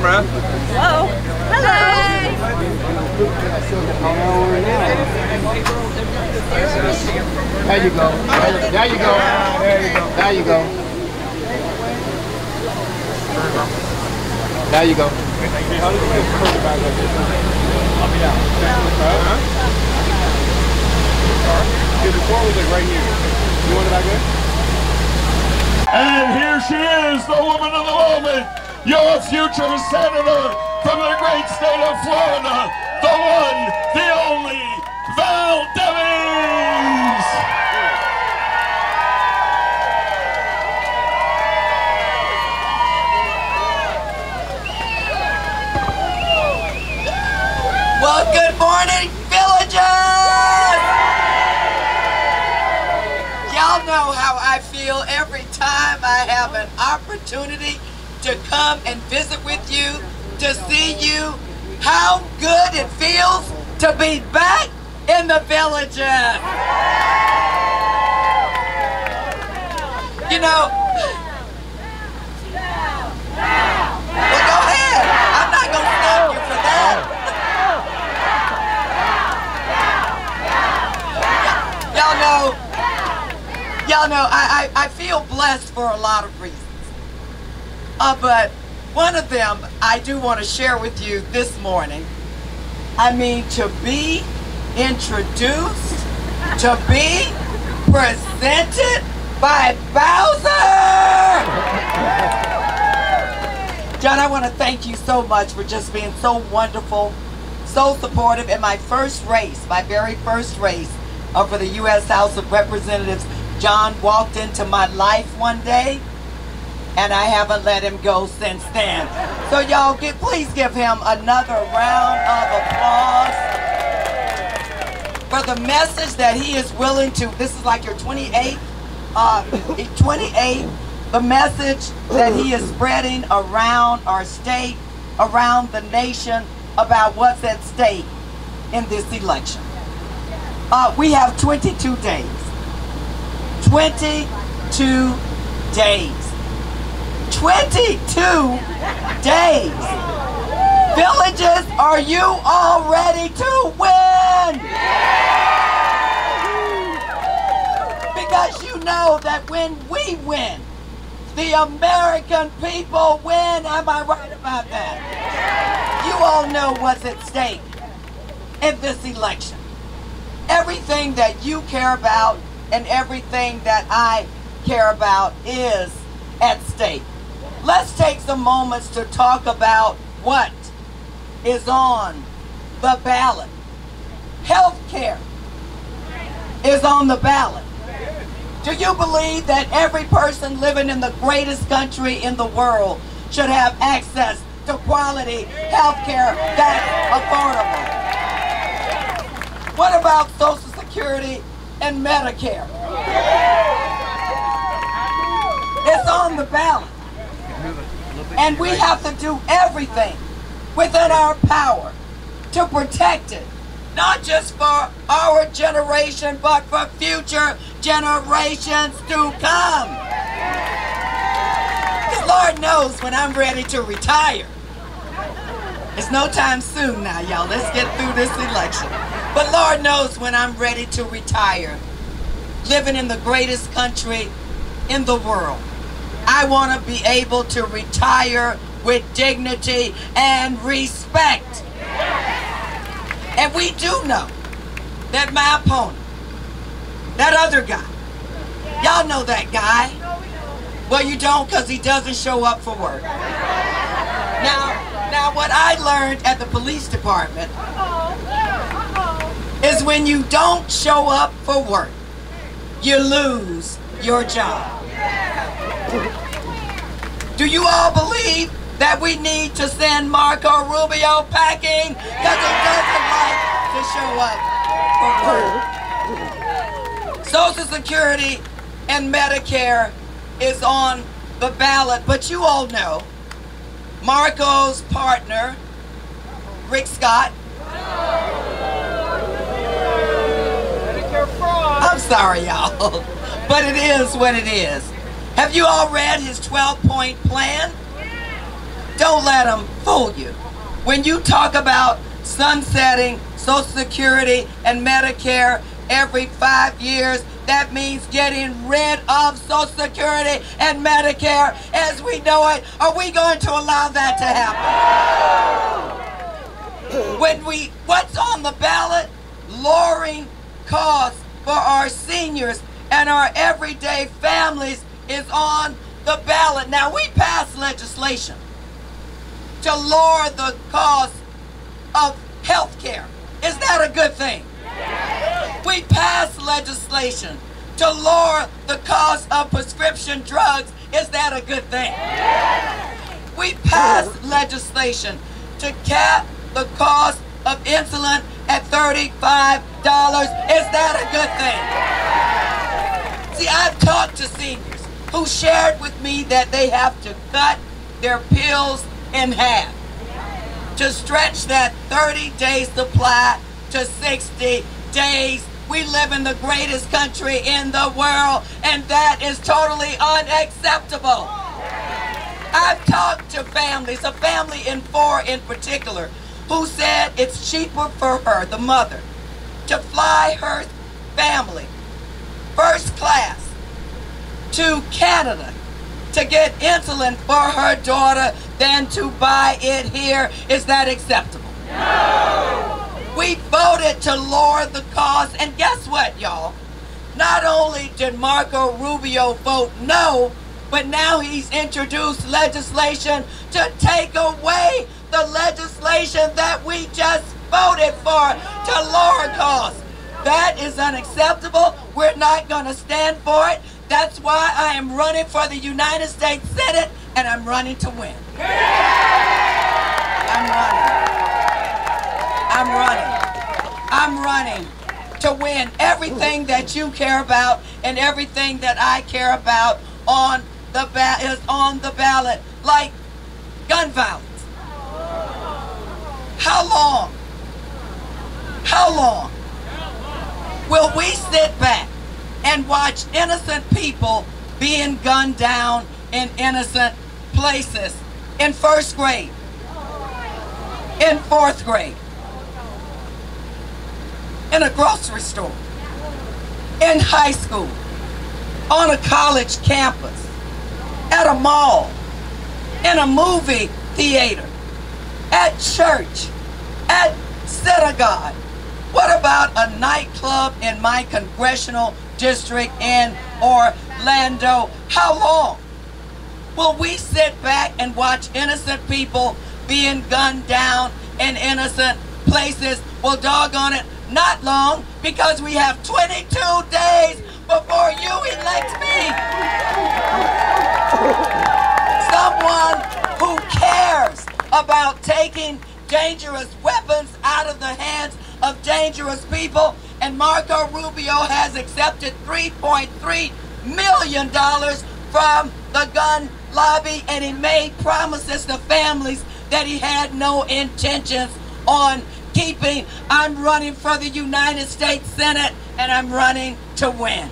camera. Hello. Hello. There you go. There you go. There you go. There you go. There you go. Before was like right here. You want it back there? And here she is, the woman of the moment, your future senator from the great state of Florida, the one, the only, Val Demings! Well, good morning, villagers! Y'all know how I feel every time I have an opportunity to come and visit with you, to see you, how good it feels to be back in the villages. You know, well, go ahead. I'm not going to stop you for that. Y'all know, I feel blessed for a lot of reasons. But one of them I do want to share with you this morning. I mean, to be introduced, to be presented by Bowser! John, I want to thank you so much for just being so wonderful, so supportive. In my first race, my very first race for the U.S. House of Representatives, John walked into my life one day, and I haven't let him go since then. So y'all, please give him another round of applause for the message that he is willing to. This is like your 28th, the message that he is spreading around our state, around the nation, about what's at stake in this election. We have 22 days. 22 days. 22 days. Villages, are you all ready to win? Because you know that when we win, the American people win. Am I right about that? You all know what's at stake in this election. Everything that you care about and everything that I care about is at stake. Let's take some moments to talk about what is on the ballot. Health care is on the ballot. Do you believe that every person living in the greatest country in the world should have access to quality health care that's affordable? What about Social Security and Medicare? It's on the ballot. And we have to do everything within our power to protect it. Not just for our generation, but for future generations to come. Because Lord knows when I'm ready to retire. It's no time soon now, y'all. Let's get through this election. But Lord knows when I'm ready to retire, living in the greatest country in the world. I want to be able to retire with dignity and respect. And we do know that my opponent, that other guy, y'all know that guy. Well, you don't, because he doesn't show up for work. Now what I learned at the police department is when you don't show up for work, you lose your job. Do you all believe that we need to send Marco Rubio packing because he doesn't like to show up for work? Social Security and Medicare is on the ballot, but you all know Marco's partner, Rick Scott. I'm sorry, y'all, but it is what it is. Have you all read his 12-point plan? Don't let them fool you. When you talk about sunsetting Social Security and Medicare every 5 years, that means getting rid of Social Security and Medicare as we know it. Are we going to allow that to happen? What's on the ballot? Lowering costs for our seniors and our everyday families is on the ballot. Now, we passed legislation to lower the cost of health care. Is that a good thing? We passed legislation to lower the cost of prescription drugs. Is that a good thing? We passed legislation to cap the cost of insulin at $35. Is that a good thing? See, I've talked to seniors who shared with me that they have to cut their pills in half to stretch that 30-day supply to 60 days. We live in the greatest country in the world, and that is totally unacceptable. I've talked to families, a family in 4 in particular, who said it's cheaper for her, the mother, to fly her family first class to Canada to get insulin for her daughter than to buy it here. Is that acceptable? No! We voted to lower the cost, and guess what, y'all? Not only did Marco Rubio vote no, but now he's introduced legislation to take away the legislation that we just voted for to lower costs. That is unacceptable. We're not going to stand for it. That's why I am running for the United States Senate, and I'm running to win. I'm running to win everything that you care about and everything that I care about is on the ballot, like gun violence. How long will we sit back and watch innocent people being gunned down in innocent places in 1st grade, in 4th grade, in a grocery store, in high school, on a college campus, at a mall, in a movie theater, at church, at synagogue? What about a nightclub in my congressional district in Orlando? How long will we sit back and watch innocent people being gunned down in innocent places? Well, doggone it, not long, because we have 22 days before you elect me. Someone who cares about taking dangerous weapons out of the hands of dangerous people. And Marco Rubio has accepted $3.3 million from the gun lobby, and he made promises to families that he had no intentions on keeping. I'm running for the United States Senate, and I'm running to win.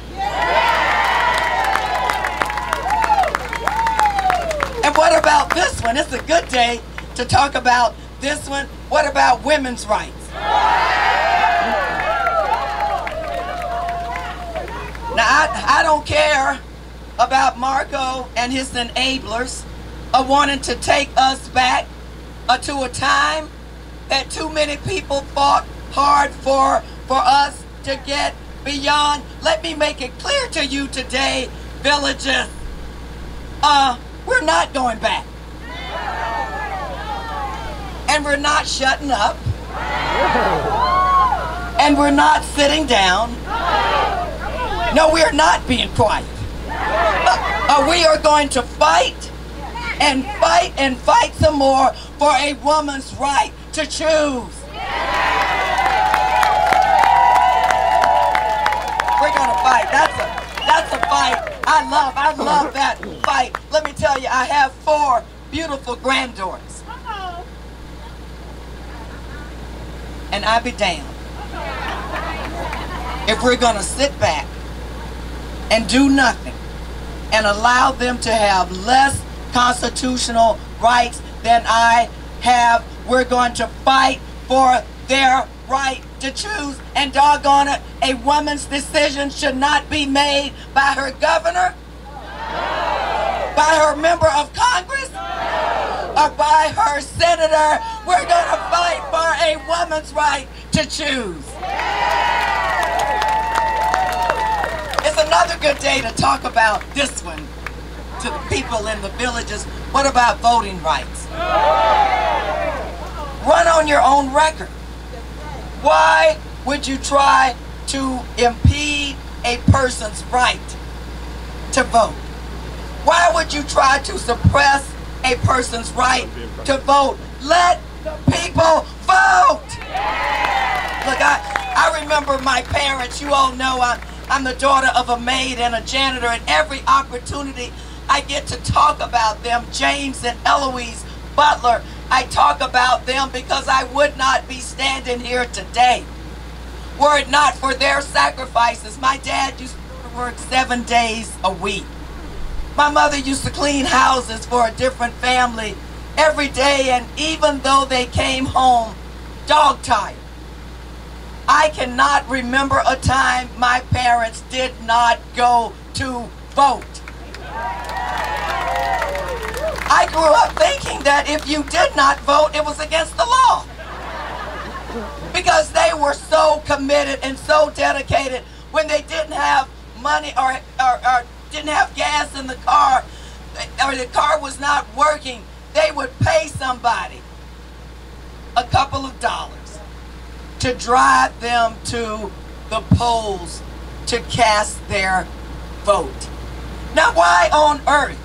And what about this one? It's a good day to talk about this one. What about women's rights? Now, I don't care about Marco and his enablers of wanting to take us back to a time that too many people fought hard for us to get beyond. Let me make it clear to you today, villagers, we're not going back. And we're not shutting up. And we're not sitting down. No, we're not being quiet. We are going to fight and fight and fight some more for a woman's right to choose. We're going to fight. That's a fight. I love that fight. Let me tell you, I have 4 beautiful granddaughters. And I be damned if we're going to sit back and do nothing and allow them to have less constitutional rights than I have. We're going to fight for their right to choose, and doggone it, a woman's decision should not be made by her governor, by her member of Congress, or by her senator. We're going to fight for a woman's right to choose. It's another good day to talk about this one to the people in the villages. What about voting rights? Run on your own record. Why would you try to impede a person's right to vote? Why would you try to suppress a person's right to vote? Let the people vote! Look, I remember my parents. You all know I'm the daughter of a maid and a janitor, and every opportunity I get to talk about them, James and Eloise Butler, I talk about them because I would not be standing here today were it not for their sacrifices. My dad used to work 7 days a week. My mother used to clean houses for a different family every day, and even though they came home dog-tired, I cannot remember a time my parents did not go to vote. I grew up thinking that if you did not vote, it was against the law. Because they were so committed and so dedicated. When they didn't have money or didn't have gas in the car, or the car was not working, they would pay somebody a couple of dollars to drive them to the polls to cast their vote. Now, why on earth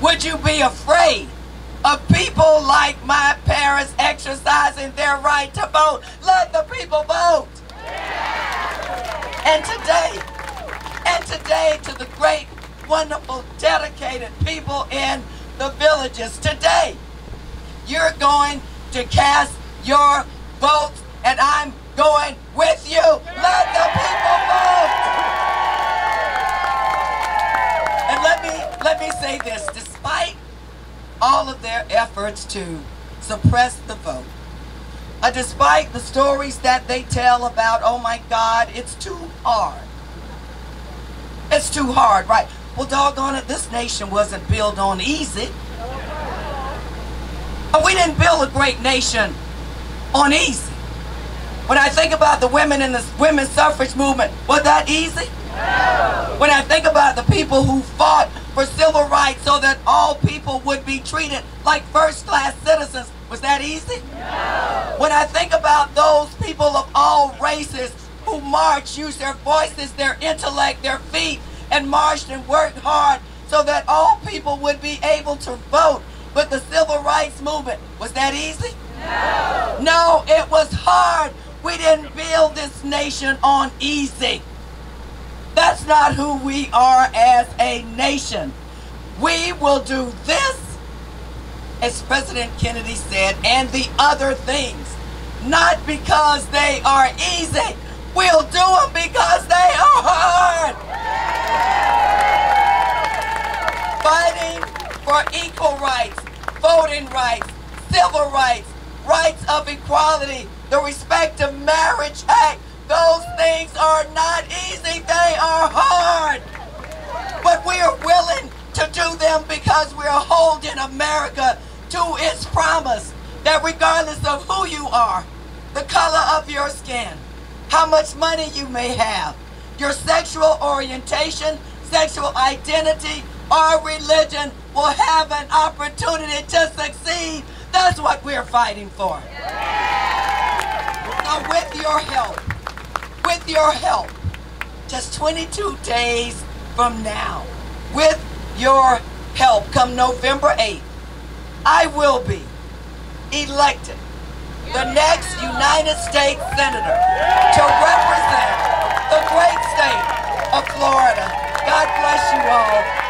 would you be afraid of people like my parents exercising their right to vote? Let the people vote. And today to the great, wonderful, dedicated people in the villages, today you're going to cast your votes, and I'm going with you. Let the people vote. And let me say this, despite all of their efforts to suppress the vote, despite the stories that they tell about, oh my God, it's too hard. It's too hard, right? Well, doggone it, this nation wasn't built on easy. We didn't build a great nation on easy. When I think about the women in the women's suffrage movement, was that easy? No. When I think about the people who fought for civil rights so that all people would be treated like first-class citizens, was that easy? No. When I think about those people of all races who marched, used their voices, their intellect, their feet, and marched and worked hard so that all people would be able to vote with the civil rights movement, was that easy? No. No, it was hard. We didn't build this nation on easy. That's not who we are as a nation. We will do this, as President Kennedy said, and the other things, not because they are easy. We'll do them because they are hard. Fighting for equal rights, voting rights, civil rights, rights of equality, the Respect to Marriage Act. Those things are not easy, they are hard. But we are willing to do them because we are holding America to its promise that regardless of who you are, the color of your skin, how much money you may have, your sexual orientation, sexual identity, or religion will have an opportunity to succeed. That's what we're fighting for. Now, with your help, just 22 days from now, with your help, come November 8th, I will be elected the next United States Senator to represent the great state of Florida. God bless you all.